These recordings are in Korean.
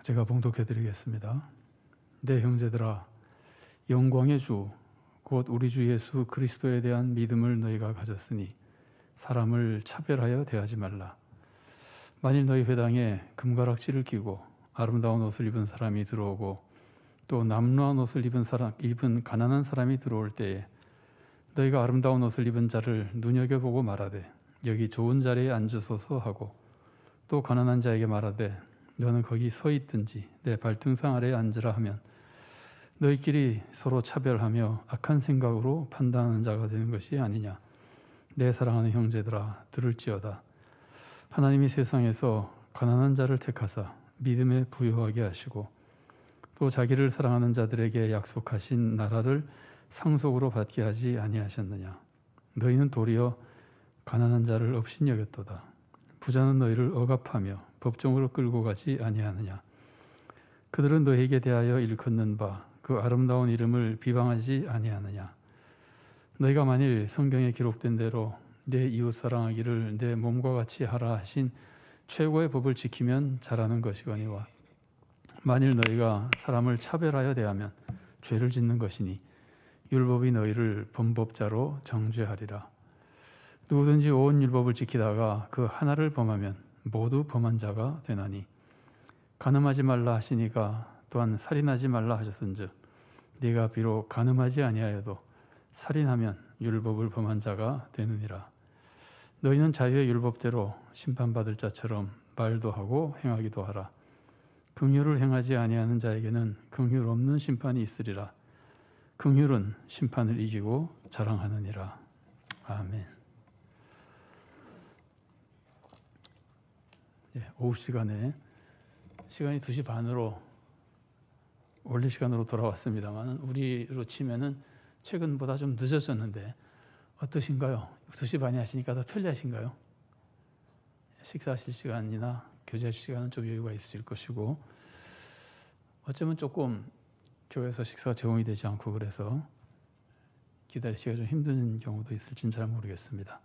제가 봉독해 드리겠습니다. 내 형제들아, 영광의 주 곧 우리 주 예수 그리스도에 대한 믿음을 너희가 가졌으니 사람을 차별하여 대하지 말라. 만일 너희 회당에 금가락지를 끼고 아름다운 옷을 입은 사람이 들어오고 또 남루한 옷을 입은 가난한 사람이 들어올 때에 너희가 아름다운 옷을 입은 자를 눈여겨보고 말하되 여기 좋은 자리에 앉으소서 하고 또 가난한 자에게 말하되 너는 거기 서 있든지 내 발등상 아래에 앉으라 하면 너희끼리 서로 차별하며 악한 생각으로 판단하는 자가 되는 것이 아니냐. 내 사랑하는 형제들아, 들을지어다. 하나님이 세상에서 가난한 자를 택하사 믿음에 부유하게 하시고 또 자기를 사랑하는 자들에게 약속하신 나라를 상속으로 받게 하지 아니하셨느냐. 너희는 도리어 가난한 자를 업신여겼도다. 부자는 너희를 억압하며 법정으로 끌고 가지 아니하느냐. 그들은 너희에게 대하여 일컫는 바 그 아름다운 이름을 비방하지 아니하느냐. 너희가 만일 성경에 기록된 대로 내 이웃 사랑하기를 내 몸과 같이 하라 하신 최고의 법을 지키면 잘하는 것이거니와 만일 너희가 사람을 차별하여 대하면 죄를 짓는 것이니 율법이 너희를 범법자로 정죄하리라. 누구든지 온 율법을 지키다가 그 하나를 범하면 모두 범한 자가 되나니 간음하지 말라 하시니가 또한 살인하지 말라 하셨은즉 네가 비록 간음하지 아니하여도 살인하면 율법을 범한 자가 되느니라. 너희는 자유의 율법대로 심판받을 자처럼 말도 하고 행하기도 하라. 긍휼을 행하지 아니하는 자에게는 긍휼 없는 심판이 있으리라. 긍휼은 심판을 이기고 자랑하느니라. 아멘. 오후 시간이 2시 반으로 원래 시간으로 돌아왔습니다만 우리로 치면은 최근보다 좀 늦어졌는데 어떠신가요? 2시 반에 하시니까 더 편리하신가요? 식사하실 시간이나 교제하실 시간은 좀 여유가 있으실 것이고 어쩌면 조금 교회에서 식사가 제공이 되지 않고 그래서 기다리시기가 좀 힘든 경우도 있을지는 잘 모르겠습니다.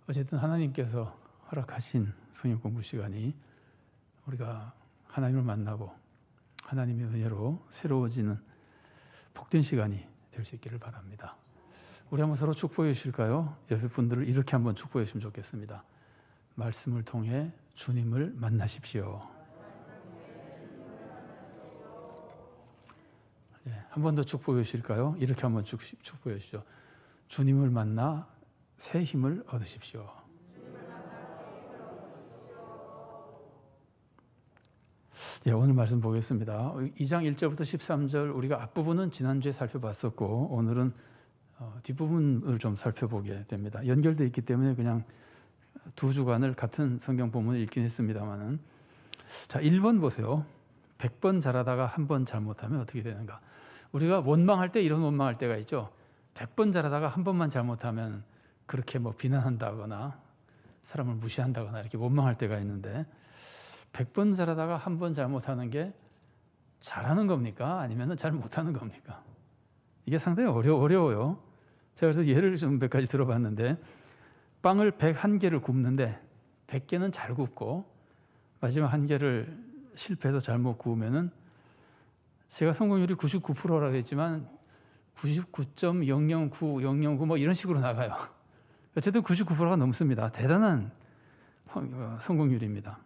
어쨌든 하나님께서 허락하신 성경 공부 시간이 우리가 하나님을 만나고 하나님의 은혜로 새로워지는 복된 시간이 될 수 있기를 바랍니다. 우리 한번 서로 축복해 주실까요? 옆에 분들을 이렇게 한번 축복해 주시면 좋겠습니다. 말씀을 통해 주님을 만나십시오. 한 번 더 축복해 주실까요? 이렇게 한번 축복해 주시죠. 주님을 만나 새 힘을 얻으십시오. 오늘 말씀 보겠습니다. 2장 1절부터 13절 우리가 앞부분은 지난주에 살펴봤었고 오늘은 뒷부분을 좀 살펴보게 됩니다. 연결되어 있기 때문에 그냥 두 주간을 같은 성경 본문을 읽긴 했습니다만은 자, 1번 보세요. 100번 잘하다가 한 번 잘못하면 어떻게 되는가? 우리가 원망할 때 이런 원망할 때가 있죠. 100번 잘하다가 한 번만 잘못하면 그렇게 비난한다거나 사람을 무시한다거나 이렇게 원망할 때가 있는데 100번 잘하다가 한 번 잘못하는 게 잘하는 겁니까? 아니면 잘 못하는 겁니까? 이게 상당히 어려워요. 제가 그래서 예를 좀 몇 가지 들어봤는데 빵을 101개를 굽는데 100개는 잘 굽고 마지막 한 개를 실패해서 잘못 구우면은 제가 성공률이 99%라고 했지만 99.009009 이런 식으로 나가요. 어쨌든 99%가 넘습니다. 대단한 성공률입니다.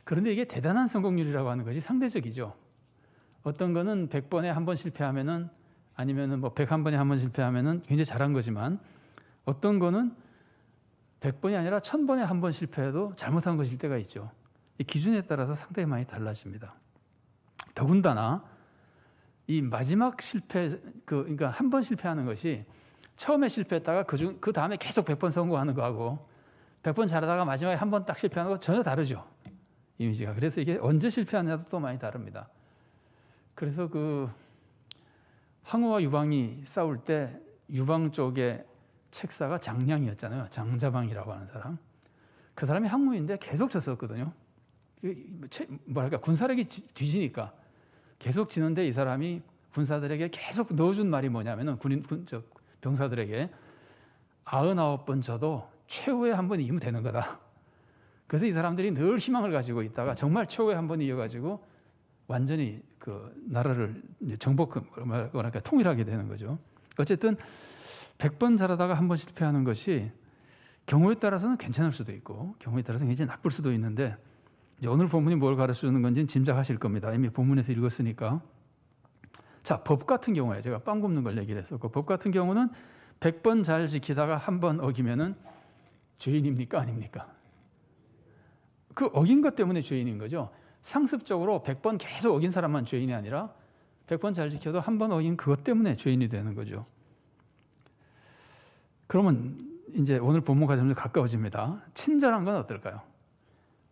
그런데 이게 대단한 성공률이라고 하는 것이 상대적이죠. 어떤 거는 100번에 한 번 실패하면은 아니면은 101번에 한 번 실패하면은 굉장히 잘한 거지만 어떤 거는 100번이 아니라 1000번에 한 번 실패해도 잘못한 것일 때가 있죠. 이 기준에 따라서 상당히 많이 달라집니다. 더군다나 이 마지막 실패 그러니까 한 번 실패하는 것이 처음에 실패했다가 그 다음에 계속 100번 성공하는 거하고 100번 잘하다가 마지막에 한 번 딱 실패하는 거 전혀 다르죠. 이미지가. 그래서 이게 언제 실패하느냐도 또 많이 다릅니다. 그래서 황후와 유방이 싸울 때 유방 쪽의 책사가 장량이었잖아요. 장자방이라고 하는 사람. 그 사람이 황후인데 계속 졌었거든요. 군사력이 뒤지니까 계속 지는데 이 사람이 군사들에게 계속 넣어준 말이 뭐냐면은 병사들에게 99번 져도 최후에 한 번 이기면 되는 거다. 그래서 이 사람들이 늘 희망을 가지고 있다가 정말 최후에 한 번 이어가지고 완전히 그 나라를 이제 뭐랄까 통일하게 되는 거죠. 어쨌든 100번 잘하다가 한 번 실패하는 것이 경우에 따라서는 괜찮을 수도 있고 경우에 따라서는 굉장히 나쁠 수도 있는데, 이제 오늘 본문이 뭘 가르쳐주는 건지는 짐작하실 겁니다. 이미 본문에서 읽었으니까. 자, 법 같은 경우에 제가 빵 굽는 걸 얘기를 했었고, 법 같은 경우는 100번 잘 지키다가 한 번 어기면은 죄인입니까? 아닙니까? 그 어긴 것 때문에 죄인인 거죠. 상습적으로 100번 계속 어긴 사람만 죄인이 아니라 100번 잘 지켜도 한 번 어긴 그것 때문에 죄인이 되는 거죠. 그러면 이제 오늘 본문 과정도 가까워집니다. 친절한 건 어떨까요?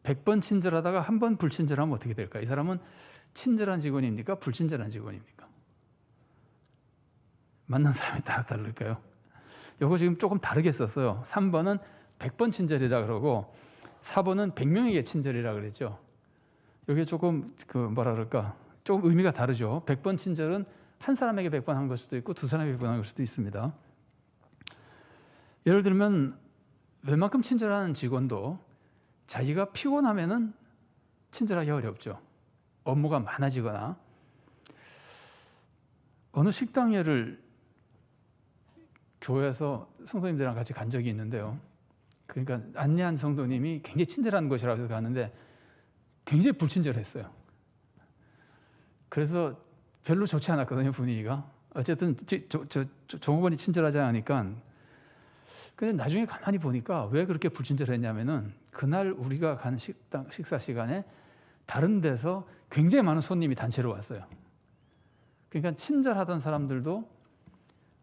100번 친절하다가 한 번 불친절하면 어떻게 될까요? 이 사람은 친절한 직원입니까? 불친절한 직원입니까? 만난 사람에 따라 다를까요? 이거 지금 조금 다르게 썼어요. 3번은 100번 친절이라 그러고 4번은 100명에게 친절이라 그랬죠. 이게 조금 뭐라 그럴까? 조금 의미가 다르죠. 100번 친절은 한 사람에게 100번 한 걸 수도 있고 두 사람에게 100번 한 걸 수도 있습니다. 예를 들면 웬만큼 친절한 직원도 자기가 피곤하면은 친절하기 어렵죠. 업무가 많아지거나. 어느 식당 예를 교회에서 성도님들이랑 같이 간 적이 있는데요. 그러니까 안내한 성도님이 굉장히 친절한 곳이라고 해서 갔는데 굉장히 불친절했어요. 그래서 별로 좋지 않았거든요, 분위기가. 어쨌든 종업원이 친절하지 않으니까. 근데 나중에 가만히 보니까 왜 그렇게 불친절했냐면은 그날 우리가 간 식사 시간에 다른 데서 굉장히 많은 손님이 단체로 왔어요. 그러니까 친절하던 사람들도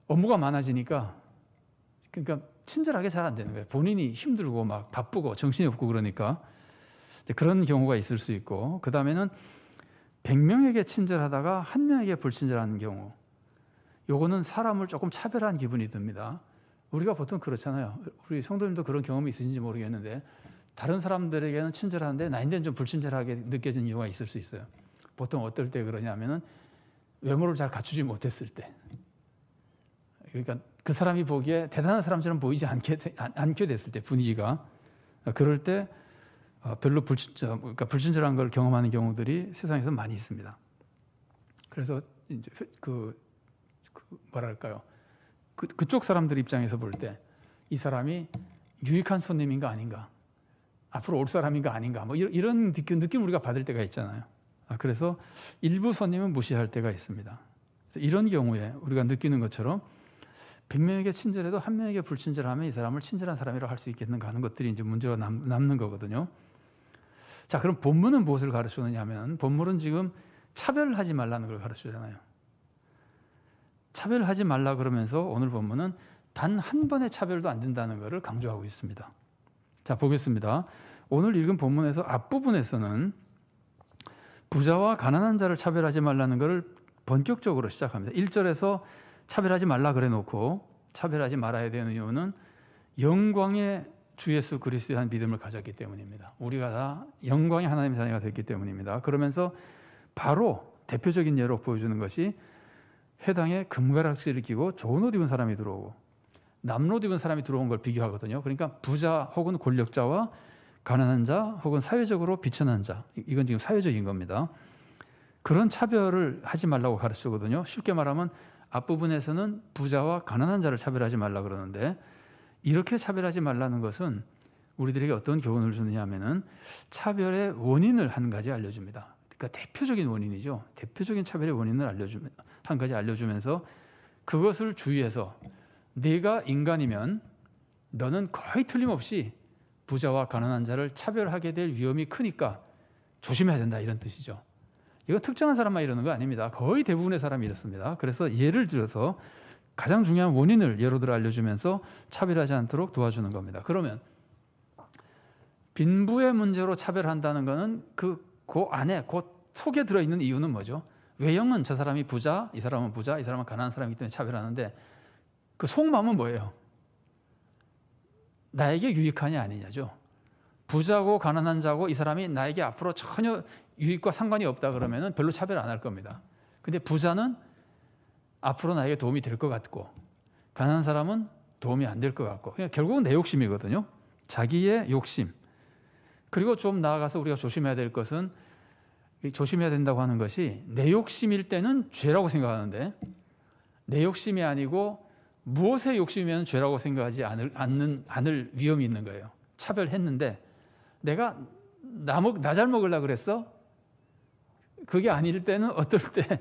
업무가 많아지니까 그러니까 친절하게 잘 안 되는 거예요. 본인이 힘들고 막 바쁘고 정신이 없고 그러니까 그런 경우가 있을 수 있고, 그 다음에는 100명에게 친절하다가 한 명에게 불친절한 경우, 요거는 사람을 조금 차별한 기분이 듭니다. 우리가 보통 그렇잖아요. 우리 성도님도 그런 경험이 있으신지 모르겠는데 다른 사람들에게는 친절한데 나인데는 좀 불친절하게 느껴지는 이유가 있을 수 있어요. 보통 어떨 때 그러냐면은 외모를 잘 갖추지 못했을 때, 그러니까 그 사람이 보기에 대단한 사람처럼 보이지 않게 됐을 때, 분위기가 그럴 때 별로 그러니까 불친절한 걸 경험하는 경우들이 세상에서 많이 있습니다. 그래서 이제 뭐랄까요, 그쪽 사람들 입장에서 볼 때 이 사람이 유익한 손님인가 아닌가, 앞으로 올 사람인가 아닌가, 뭐 이런 느낌 우리가 받을 때가 있잖아요. 그래서 일부 손님은 무시할 때가 있습니다. 이런 경우에 우리가 느끼는 것처럼 100명에게 친절해도 한 명에게 불친절하면 이 사람을 친절한 사람이라고 할 수 있겠는가 하는 것들이 이제 문제가 남는 거거든요. 자, 그럼 본문은 무엇을 가르치느냐 하면, 본문은 지금 차별하지 말라는 걸 가르치잖아요. 차별하지 말라 그러면서 오늘 본문은 단 한 번의 차별도 안 된다는 것을 강조하고 있습니다. 자, 보겠습니다. 오늘 읽은 본문에서 앞부분에서는 부자와 가난한 자를 차별하지 말라는 것을 본격적으로 시작합니다. 1절에서 차별하지 말라 그래 놓고 차별하지 말아야 되는 이유는 영광의 주 예수 그리스도에 대한 믿음을 가졌기 때문입니다. 우리가 다 영광의 하나님의 자녀가 됐기 때문입니다. 그러면서 바로 대표적인 예로 보여주는 것이 회당에 금가락지를 끼고 좋은 옷 입은 사람이 들어오고 남옷 입은 사람이 들어온 걸 비교하거든요. 그러니까 부자 혹은 권력자와 가난한 자 혹은 사회적으로 비천한 자, 이건 지금 사회적인 겁니다. 그런 차별을 하지 말라고 가르치거든요. 쉽게 말하면 앞부분에서는 부자와 가난한 자를 차별하지 말라 그러는데, 이렇게 차별하지 말라는 것은 우리들에게 어떤 교훈을 주느냐 하면은 차별의 원인을 한 가지 알려줍니다. 그러니까 대표적인 원인이죠. 대표적인 차별의 원인을 한 가지 알려주면서 그것을 주의해서 네가 인간이면 너는 거의 틀림없이 부자와 가난한 자를 차별하게 될 위험이 크니까 조심해야 된다, 이런 뜻이죠. 이거 특정한 사람만 이러는 거 아닙니다. 거의 대부분의 사람이 이렇습니다. 그래서 예를 들어서 가장 중요한 원인을 예로 들어 알려주면서 차별하지 않도록 도와주는 겁니다. 그러면 빈부의 문제로 차별한다는 것은 그 안에 속에 들어있는 이유는 뭐죠? 외형은 저 사람이 부자, 이 사람은 부자, 이 사람은 가난한 사람이기 때문에 차별하는데 그 속마음은 뭐예요? 나에게 유익하냐 아니냐죠. 부자고 가난한 자고 이 사람이 나에게 앞으로 전혀 유익과 상관이 없다 그러면은 별로 차별 안 할 겁니다. 근데 부자는 앞으로 나에게 도움이 될 것 같고 가난한 사람은 도움이 안 될 것 같고, 그냥 결국은 내 욕심이거든요. 자기의 욕심. 그리고 좀 나아가서 우리가 조심해야 될 것은, 조심해야 된다고 하는 것이 내 욕심일 때는 죄라고 생각하는데, 내 욕심이 아니고 무엇의 욕심이면 죄라고 생각하지 않을 위험이 있는 거예요. 차별했는데 내가 나 잘 먹으려고 그랬어? 그게 아닐 때는 어떨 때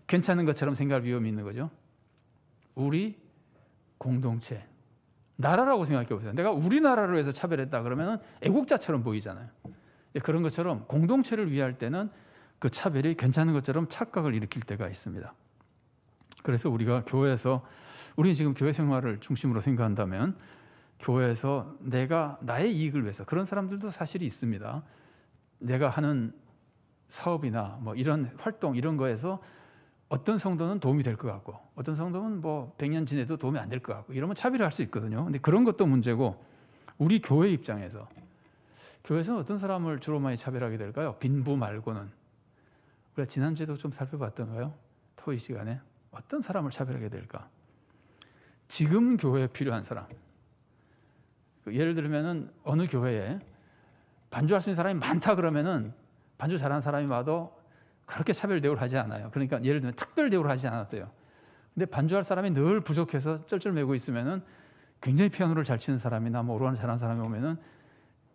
괜찮은 것처럼 생각할 위험이 있는 거죠. 우리 공동체, 나라라고 생각해 보세요. 내가 우리나라로 해서 차별했다 그러면 애국자처럼 보이잖아요. 그런 것처럼 공동체를 위할 때는 그 차별이 괜찮은 것처럼 착각을 일으킬 때가 있습니다. 그래서 우리가 교회에서, 우리는 지금 교회 생활을 중심으로 생각한다면 교회에서 내가 나의 이익을 위해서, 그런 사람들도 사실이 있습니다. 내가 하는 사업이나 뭐 이런 활동, 이런 거에서 어떤 성도는 도움이 될 것 같고 어떤 성도는 뭐 100년 지내도 도움이 안 될 것 같고, 이러면 차별을 할 수 있거든요. 근데 그런 것도 문제고, 우리 교회 입장에서, 교회에서는 어떤 사람을 주로 많이 차별하게 될까요? 빈부 말고는. 우리가 지난주에도 좀 살펴봤던가요? 토의 시간에 어떤 사람을 차별하게 될까? 지금 교회에 필요한 사람. 예를 들면은 어느 교회에 반주할 수 있는 사람이 많다 그러면은 반주 잘하는 사람이 와도 그렇게 차별 대우를 하지 않아요. 그러니까 예를 들면 특별 대우를 하지 않았어요. 근데 반주할 사람이 늘 부족해서 쩔쩔매고 있으면은 굉장히 피아노를 잘 치는 사람이나 뭐 오르간 잘하는 사람이 오면은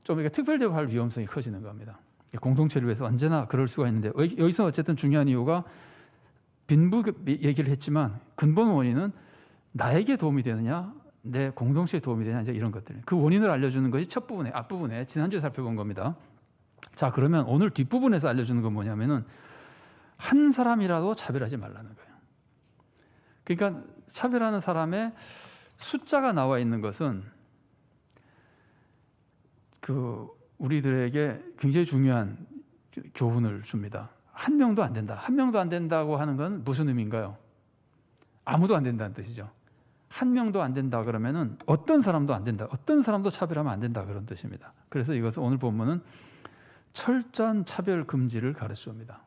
좀 이렇게 특별 대우할 위험성이 커지는 겁니다. 공동체를 위해서 언제나 그럴 수가 있는데, 여기서 어쨌든 중요한 이유가 빈부 얘기를 했지만 근본 원인은 나에게 도움이 되느냐, 내 공동체에 도움이 되느냐, 이제 이런 것들. 그 원인을 알려주는 것이 첫 부분에, 앞부분에 지난주에 살펴본 겁니다. 자, 그러면 오늘 뒷부분에서 알려주는 건 뭐냐면은 한 사람이라도 차별하지 말라는 거예요. 그러니까 차별하는 사람의 숫자가 나와 있는 것은 우리들에게 굉장히 중요한 교훈을 줍니다. 한 명도 안 된다. 한 명도 안 된다고 하는 건 무슨 의미인가요? 아무도 안 된다는 뜻이죠. 한 명도 안 된다 그러면은 어떤 사람도 안 된다. 어떤 사람도 차별하면 안 된다, 그런 뜻입니다. 그래서 이것은 오늘 본문은 철저한 차별 금지를 가르쳐줍니다.